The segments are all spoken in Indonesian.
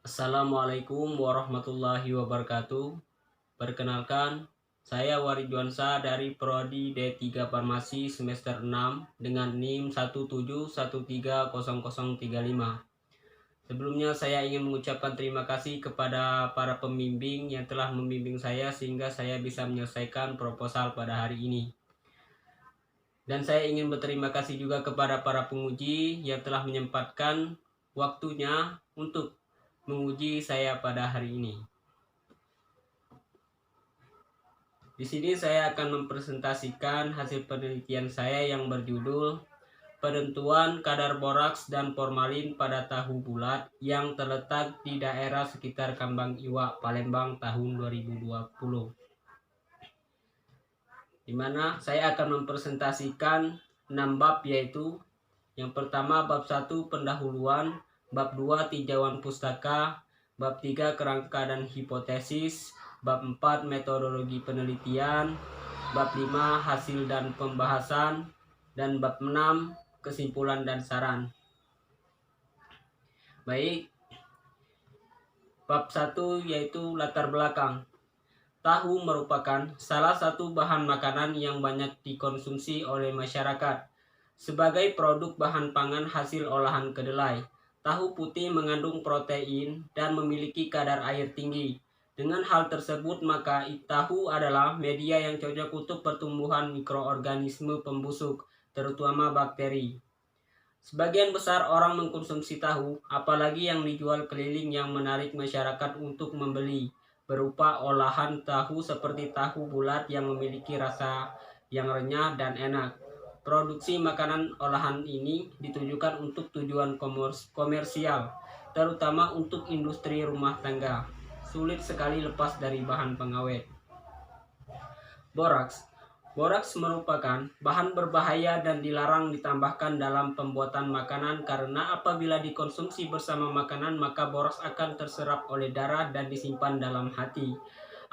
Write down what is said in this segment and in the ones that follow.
Assalamualaikum warahmatullahi wabarakatuh. Perkenalkan, saya Waridwansa dari Prodi D3 Farmasi semester 6 dengan NIM 171300035. Sebelumnya saya ingin mengucapkan terima kasih kepada para pembimbing yang telah membimbing saya sehingga saya bisa menyelesaikan proposal pada hari ini. Dan saya ingin berterima kasih juga kepada para penguji yang telah menyempatkan waktunya untuk menguji saya pada hari ini. Di sini saya akan mempresentasikan hasil penelitian saya yang berjudul Penentuan kadar boraks dan formalin pada tahu bulat yang terletak di daerah sekitar Kambang Iwak, Palembang tahun 2020. Di mana saya akan mempresentasikan 6 bab, yaitu yang pertama bab 1 pendahuluan, bab 2 tinjauan pustaka, bab 3 kerangka dan hipotesis, bab 4 metodologi penelitian, bab 5 hasil dan pembahasan, dan bab 6 kesimpulan dan saran. Baik, bab 1 yaitu latar belakang. Tahu merupakan salah satu bahan makanan yang banyak dikonsumsi oleh masyarakat. Sebagai produk bahan pangan hasil olahan kedelai, tahu putih mengandung protein dan memiliki kadar air tinggi. Dengan hal tersebut, maka tahu adalah media yang cocok untuk pertumbuhan mikroorganisme pembusuk, terutama bakteri. Sebagian besar orang mengkonsumsi tahu, apalagi yang dijual keliling, yang menarik masyarakat untuk membeli, berupa olahan tahu seperti tahu bulat yang memiliki rasa yang renyah dan enak. Produksi makanan olahan ini ditujukan untuk tujuan komersial, terutama untuk industri rumah tangga. Sulit sekali lepas dari bahan pengawet. Boraks. Boraks merupakan bahan berbahaya dan dilarang ditambahkan dalam pembuatan makanan karena apabila dikonsumsi bersama makanan maka boraks akan terserap oleh darah dan disimpan dalam hati.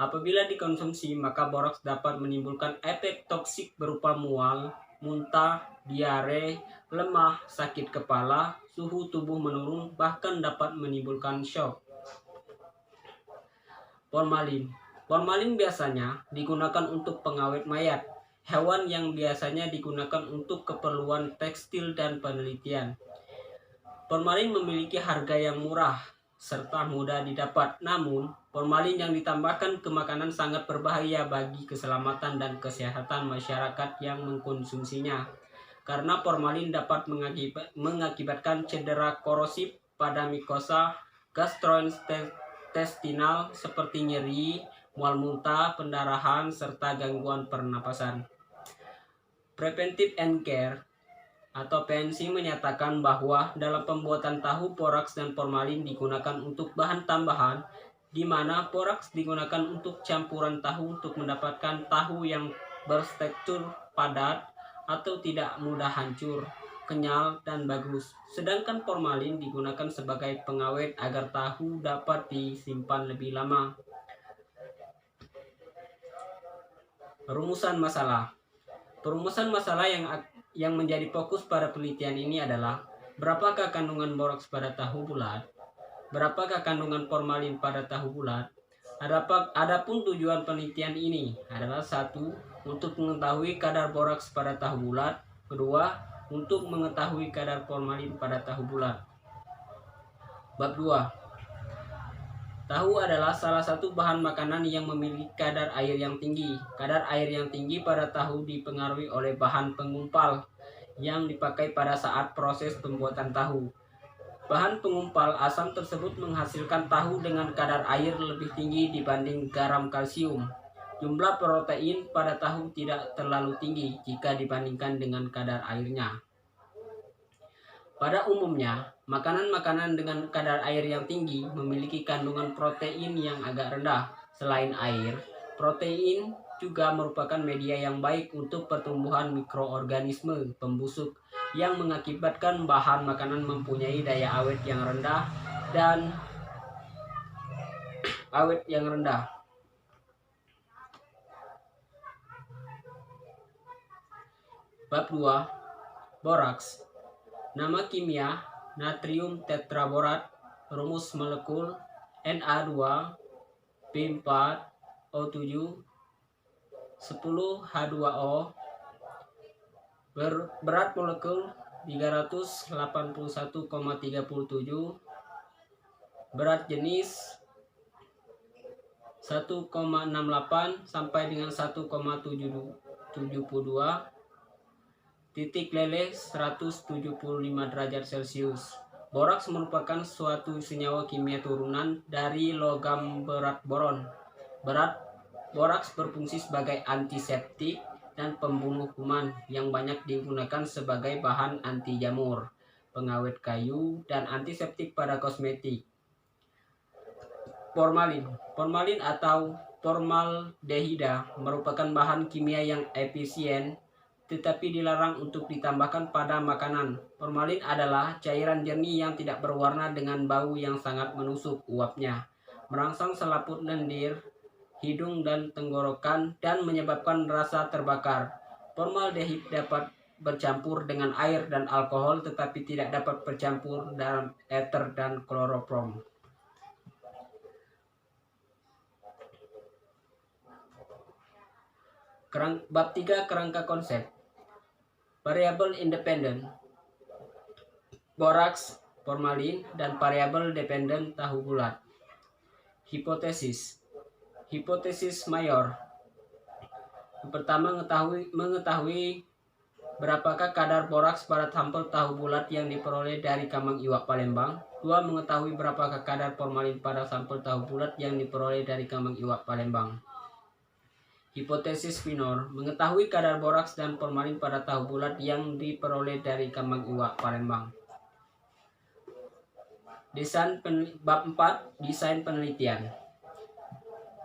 Apabila dikonsumsi maka boraks dapat menimbulkan efek toksik berupa mual, muntah, diare, lemah, sakit kepala, suhu tubuh menurun, bahkan dapat menimbulkan shock. Formalin. Formalin biasanya digunakan untuk pengawet mayat, hewan yang biasanya digunakan untuk keperluan tekstil dan penelitian. Formalin memiliki harga yang murah serta mudah didapat. Namun, formalin yang ditambahkan ke makanan sangat berbahaya bagi keselamatan dan kesehatan masyarakat yang mengkonsumsinya. Karena formalin dapat mengakibatkan cedera korosif pada mikosa gastrointestinal seperti nyeri, mual muntah, pendarahan, serta gangguan pernapasan. Preventive and Care atau PNC menyatakan bahwa dalam pembuatan tahu, boraks dan formalin digunakan untuk bahan tambahan, di mana boraks digunakan untuk campuran tahu untuk mendapatkan tahu yang bertekstur padat atau tidak mudah hancur, kenyal, dan bagus. Sedangkan formalin digunakan sebagai pengawet agar tahu dapat disimpan lebih lama. Rumusan masalah. Perumusan masalah yang menjadi fokus pada penelitian ini adalah berapakah kandungan boraks pada tahu bulat, berapakah kandungan formalin pada tahu bulat. Adapun tujuan penelitian ini adalah: 1. Untuk mengetahui kadar boraks pada tahu bulat. 2. Untuk mengetahui kadar formalin pada tahu bulat. Bab 2. Tahu adalah salah satu bahan makanan yang memiliki kadar air yang tinggi. Kadar air yang tinggi pada tahu dipengaruhi oleh bahan pengumpal yang dipakai pada saat proses pembuatan tahu. Bahan pengumpal asam tersebut menghasilkan tahu dengan kadar air lebih tinggi dibanding garam kalsium. Jumlah protein pada tahu tidak terlalu tinggi jika dibandingkan dengan kadar airnya. Pada umumnya, makanan-makanan dengan kadar air yang tinggi memiliki kandungan protein yang agak rendah. Selain air, protein juga merupakan media yang baik untuk pertumbuhan mikroorganisme pembusuk yang mengakibatkan bahan makanan mempunyai daya awet yang rendah dan awet yang rendah. Bab 2. Boraks. Nama kimia natrium tetraborat Rumus molekul Na2B4O7 10H2O. Berat molekul 381,37. Berat jenis 1,68 sampai dengan 1,72. Titik leleh 175 derajat Celcius. Boraks merupakan suatu senyawa kimia turunan dari logam berat boron. Boraks berfungsi sebagai antiseptik dan pembunuh kuman yang banyak digunakan sebagai bahan anti jamur, pengawet kayu, dan antiseptik pada kosmetik. Formalin atau formaldehida merupakan bahan kimia yang efisien tetapi dilarang untuk ditambahkan pada makanan. Formalin adalah cairan jernih yang tidak berwarna dengan bau yang sangat menusuk. Uapnya merangsang selaput lendir, hidung dan tenggorokan dan menyebabkan rasa terbakar. Formaldehid dapat bercampur dengan air dan alkohol tetapi tidak dapat bercampur dalam ether dan kloroform. Bab 3 kerangka konsep. Variabel independen boraks, formalin, dan variabel dependen tahu bulat. Hipotesis mayor. Yang pertama, mengetahui berapakah kadar boraks pada sampel tahu bulat yang diperoleh dari Kamang Iwak Palembang. 2. Mengetahui berapakah kadar formalin pada sampel tahu bulat yang diperoleh dari Kamang Iwak Palembang. Hipotesis minor, mengetahui kadar boraks dan formalin pada tahu bulat yang diperoleh dari Kamang Iwak Palembang. Bab 4, desain penelitian.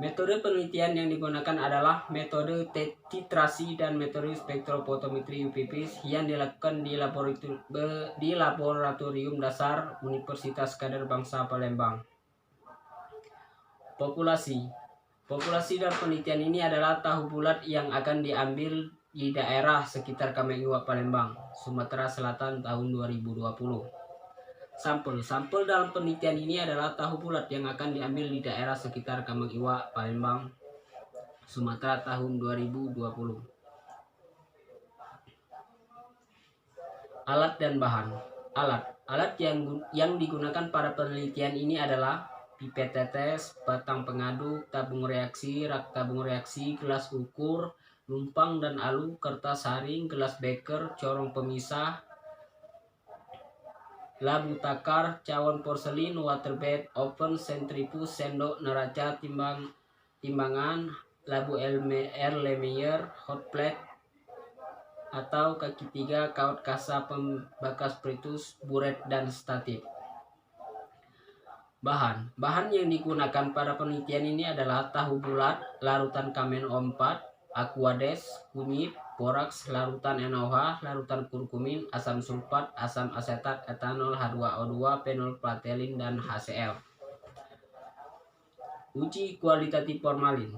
Metode penelitian yang digunakan adalah metode titrasi dan metode spektrofotometri UPP yang dilakukan di Laboratorium Dasar Universitas Kader Bangsa Palembang. Populasi dan penelitian ini adalah tahu bulat yang akan diambil di daerah sekitar Kamang Iwak Palembang, Sumatera Selatan tahun 2020. Sampel dalam penelitian ini adalah tahu bulat yang akan diambil di daerah sekitar Kamang Iwak Palembang, Sumatera tahun 2020. Alat dan bahan. Alat yang digunakan pada penelitian ini adalah pipet tetes, batang pengaduk, tabung reaksi, rak tabung reaksi, gelas ukur, lumpang dan alu, kertas saring, gelas beker, corong pemisah, labu takar, cawan porselin, waterbed, oven, sentrifuge, sendok, neraca, timbangan, labu Erlenmeyer, hot plate atau kaki 3, kaut kasa pembakar spiritus, buret, dan statif. Bahan yang digunakan pada penelitian ini adalah tahu bulat, larutan KMNO4, aquades, kunyit, boraks, larutan NaOH, larutan kurkumin, asam sulfat, asam asetat, etanol, H2O2, fenol platelin, dan HCl. Uji kualitatif formalin.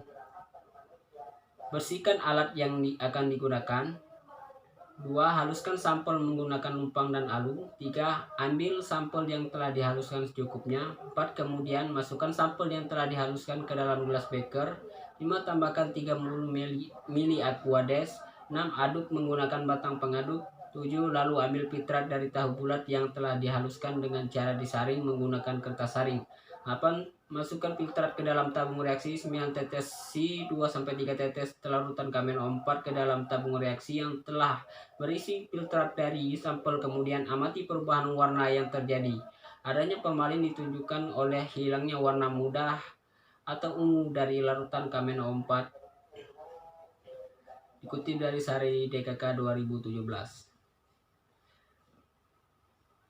Bersihkan alat yang akan digunakan. 2. Haluskan sampel menggunakan lumpang dan alu. 3. Ambil sampel yang telah dihaluskan secukupnya. 4. Kemudian masukkan sampel yang telah dihaluskan ke dalam gelas beker. 5. Tambahkan 30 ml aquades. 6. Aduk menggunakan batang pengaduk. 7. Lalu ambil filtrat dari tahu bulat yang telah dihaluskan dengan cara disaring menggunakan kertas saring. 8. Masukkan filtrat ke dalam tabung reaksi. 9. Tetes 2-3 tetes larutan KMNO4 ke dalam tabung reaksi yang telah berisi filtrat dari sampel. Kemudian amati perubahan warna yang terjadi. Adanya formalin ditunjukkan oleh hilangnya warna muda atau ungu dari larutan KMNO4. Dikutip dari Sari DKK 2017.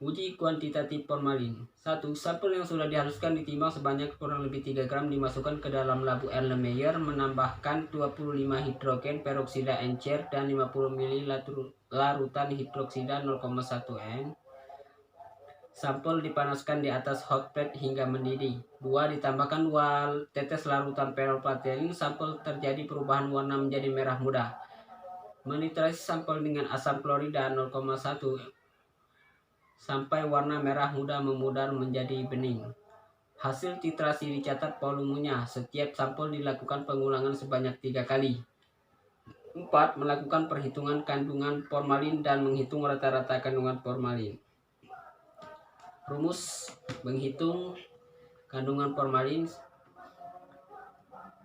Uji kuantitatif formalin. 1. Sampel yang sudah dihaluskan ditimbang sebanyak kurang lebih 3 gram dimasukkan ke dalam labu Erlenmeyer, menambahkan 25 hidrogen peroksida encer dan 50 ml larutan hidroksida 0,1 N. Sampel dipanaskan di atas hot plate hingga mendidih. 2. Ditambahkan 2 tetes larutan fenol platelin. Sampel terjadi perubahan warna menjadi merah muda. Menitrasi sampel dengan asam klorida 0,1 sampai warna merah muda memudar menjadi bening. Hasil titrasi dicatat volumenya. Setiap sampel dilakukan pengulangan sebanyak 3 kali. 4. Melakukan perhitungan kandungan formalin dan menghitung rata-rata kandungan formalin. Rumus menghitung kandungan formalin: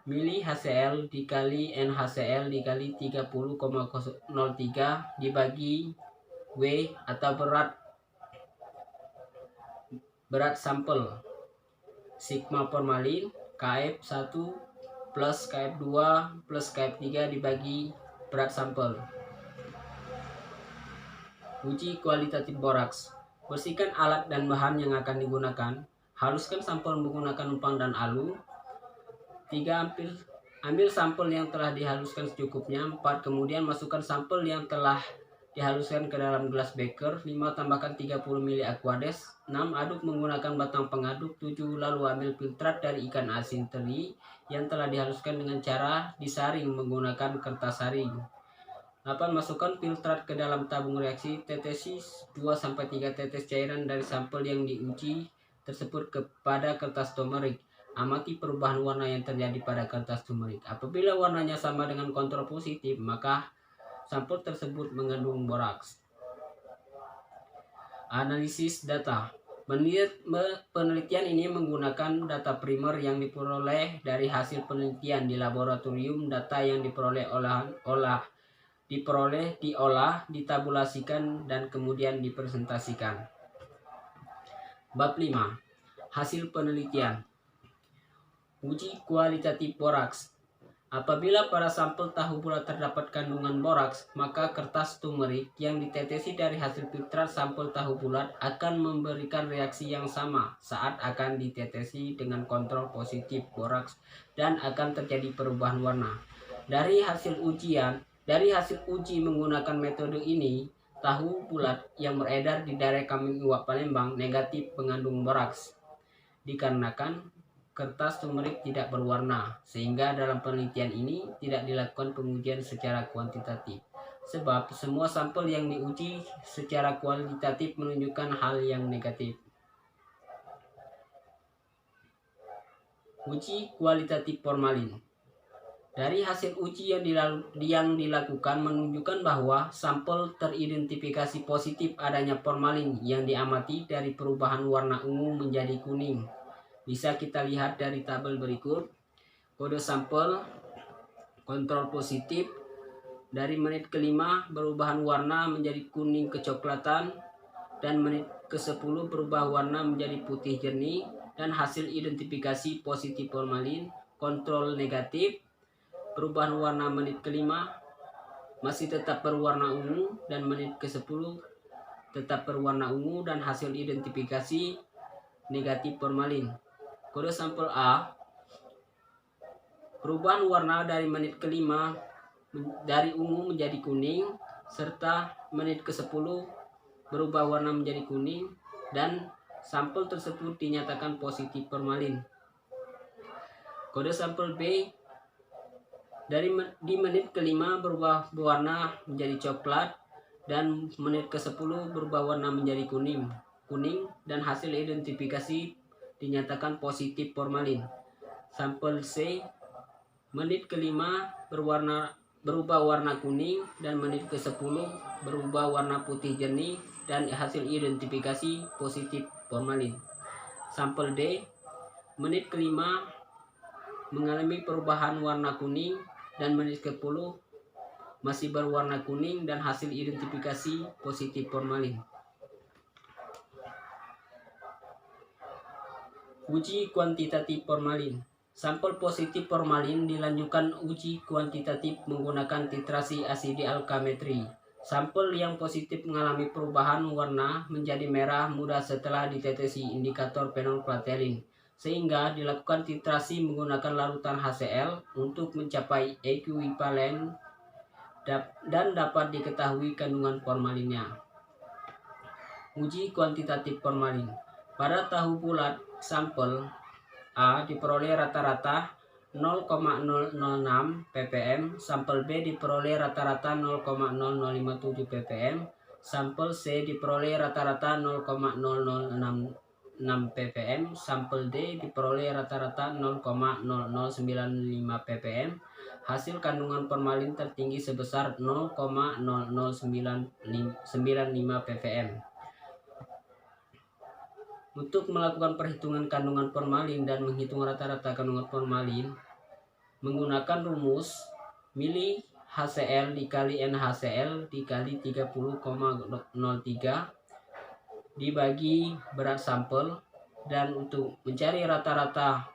mili HCl dikali NaCl dikali 30,03 dibagi W atau berat sampel. Sigma formalin Kf1 plus Kf2 plus Kf3 dibagi berat sampel. Uji kualitatif boraks. Bersihkan alat dan bahan yang akan digunakan. Haluskan sampel menggunakan numpang dan alu. 3. Ambil sampel yang telah dihaluskan secukupnya. 4. Kemudian masukkan sampel yang telah dihaluskan ke dalam gelas beker. 5. Tambahkan 30 ml aquades. 6. Aduk menggunakan batang pengaduk. 7. Lalu ambil filtrat dari ikan asin teri yang telah dihaluskan dengan cara disaring menggunakan kertas saring. 8. Masukkan filtrat ke dalam tabung reaksi. Tetesi 2-3 tetes cairan dari sampel yang diuji tersebut kepada kertas turmeric. Amati perubahan warna yang terjadi pada kertas turmeric. Apabila warnanya sama dengan kontrol positif, maka sampel tersebut mengandung boraks. Analisis data. Penelitian ini menggunakan data primer yang diperoleh dari hasil penelitian di laboratorium. Data yang diolah, ditabulasikan, dan kemudian dipresentasikan. Bab 5. Hasil penelitian. Uji kualitatif boraks. Apabila pada sampel tahu bulat terdapat kandungan boraks, maka kertas turmeric yang ditetesi dari hasil filtrat sampel tahu bulat akan memberikan reaksi yang sama saat akan ditetesi dengan kontrol positif boraks dan akan terjadi perubahan warna. Dari hasil uji menggunakan metode ini, tahu bulat yang beredar di daerah Kambing Iwak Palembang negatif mengandung boraks. Dikarenakan kertas turmeric tidak berwarna, sehingga dalam penelitian ini tidak dilakukan pengujian secara kuantitatif. Sebab semua sampel yang diuji secara kualitatif menunjukkan hal yang negatif. Uji kualitatif formalin. Dari hasil uji yang dilakukan menunjukkan bahwa sampel teridentifikasi positif adanya formalin yang diamati dari perubahan warna ungu menjadi kuning. Bisa kita lihat dari tabel berikut. Kode sampel kontrol positif dari menit ke-5 perubahan warna menjadi kuning kecoklatan dan menit ke-10 berubah warna menjadi putih jernih, dan hasil identifikasi positif formalin. Kontrol negatif, perubahan warna menit ke-5 masih tetap berwarna ungu dan menit ke-10 tetap berwarna ungu, dan hasil identifikasi negatif formalin. Kode sampel A, perubahan warna dari menit ke-5 dari ungu menjadi kuning, serta menit ke-10 berubah warna menjadi kuning, dan sampel tersebut dinyatakan positif formalin. Kode sampel B, di menit ke-5 berubah warna menjadi coklat, dan menit ke-10 berubah warna menjadi kuning, dan hasil identifikasi dinyatakan positif formalin. Sampel C, menit ke-5 berubah warna kuning, dan menit ke-10 berubah warna putih jernih, dan hasil identifikasi positif formalin. Sampel D, menit ke-5 mengalami perubahan warna kuning, dan menit ke-10 masih berwarna kuning, dan hasil identifikasi positif formalin. Uji kuantitatif formalin. Sampel positif formalin dilanjutkan uji kuantitatif menggunakan titrasi asidi alkametri. Sampel yang positif mengalami perubahan warna menjadi merah muda setelah ditetesi indikator fenolphthalein, sehingga dilakukan titrasi menggunakan larutan HCl untuk mencapai ekuivalen dan dapat diketahui kandungan formalinnya. Uji kuantitatif formalin. Pada tahu bulat sampel A diperoleh rata-rata 0,006 ppm, sampel B diperoleh rata-rata 0,0057 ppm, Sampel C diperoleh rata-rata 0,0066 ppm, sampel D diperoleh rata-rata 0,0095 ppm. Hasil kandungan formalin tertinggi sebesar 0,0095 ppm. Untuk melakukan perhitungan kandungan formalin dan menghitung rata-rata kandungan formalin menggunakan rumus mili HCl dikali NaHCl dikali 30,03 dibagi berat sampel, dan untuk mencari rata-rata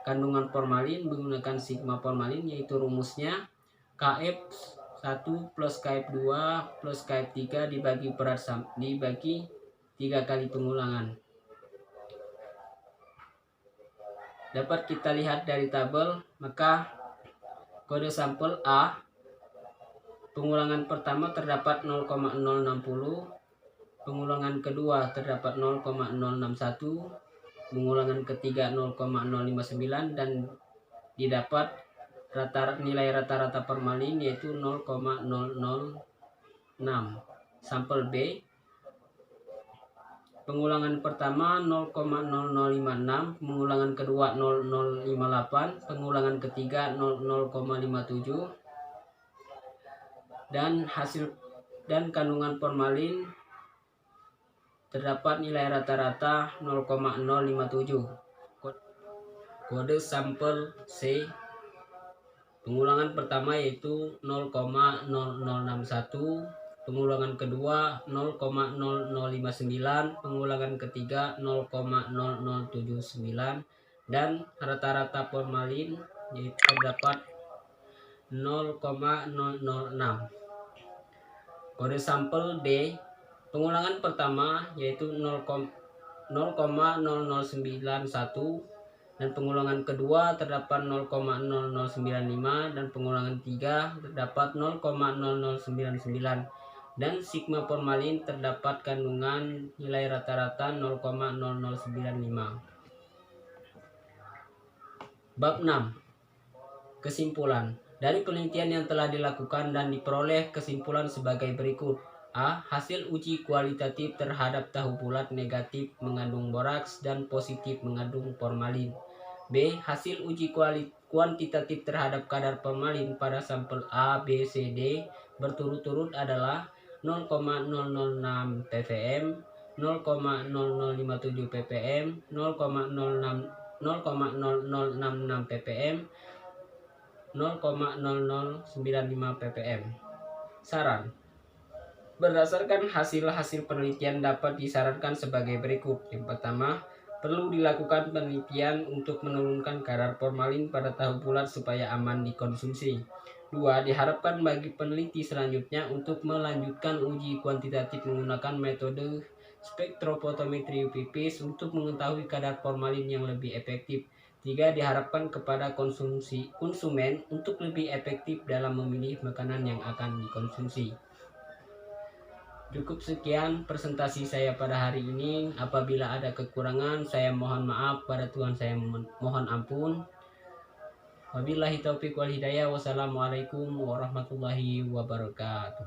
kandungan formalin menggunakan sigma formalin, yaitu rumusnya Kf1 plus Kf2 plus Kf3 dibagi berat dibagi 3 kali pengulangan. Dapat kita lihat dari tabel, maka kode sampel A, pengulangan pertama terdapat 0,060, pengulangan kedua terdapat 0,061, pengulangan ketiga 0,059, dan didapat nilai rata-rata formalin yaitu 0,006. Sampel B, pengulangan pertama 0,0056, pengulangan kedua 0058, pengulangan ketiga 0,57, dan kandungan formalin terdapat nilai rata-rata 0,057. Kode sampel C, pengulangan pertama yaitu 0,0061, pengulangan kedua 0,0059, pengulangan ketiga 0,0079, dan rata-rata formalin yaitu terdapat 0,006. Kode sampel D, pengulangan pertama yaitu 0,0091, dan pengulangan kedua terdapat 0,0095, dan pengulangan ketiga terdapat 0,0099, dan sigma formalin terdapat kandungan nilai rata-rata 0,0095. Bab 6. Kesimpulan. Dari penelitian yang telah dilakukan dan diperoleh kesimpulan sebagai berikut. A. Hasil uji kualitatif terhadap tahu bulat negatif mengandung boraks dan positif mengandung formalin. B. Hasil uji kuantitatif terhadap kadar formalin pada sampel A, B, C, D berturut-turut adalah 0,006 ppm, 0,0057 ppm, 0,0066 ppm, 0,0095 ppm. Saran. Berdasarkan hasil-hasil penelitian dapat disarankan sebagai berikut. Yang pertama, perlu dilakukan penelitian untuk menurunkan kadar formalin pada tahu bulat supaya aman dikonsumsi. 2. Diharapkan bagi peneliti selanjutnya untuk melanjutkan uji kuantitatif menggunakan metode spektrofotometri UV-Vis untuk mengetahui kadar formalin yang lebih efektif. 3. Diharapkan kepada konsumen untuk lebih efektif dalam memilih makanan yang akan dikonsumsi. Cukup sekian presentasi saya pada hari ini. Apabila ada kekurangan, saya mohon maaf, pada Tuhan saya mohon ampun. Wabillahi taufiq wal hidayah. Wassalamualaikum warahmatullahi wabarakatuh.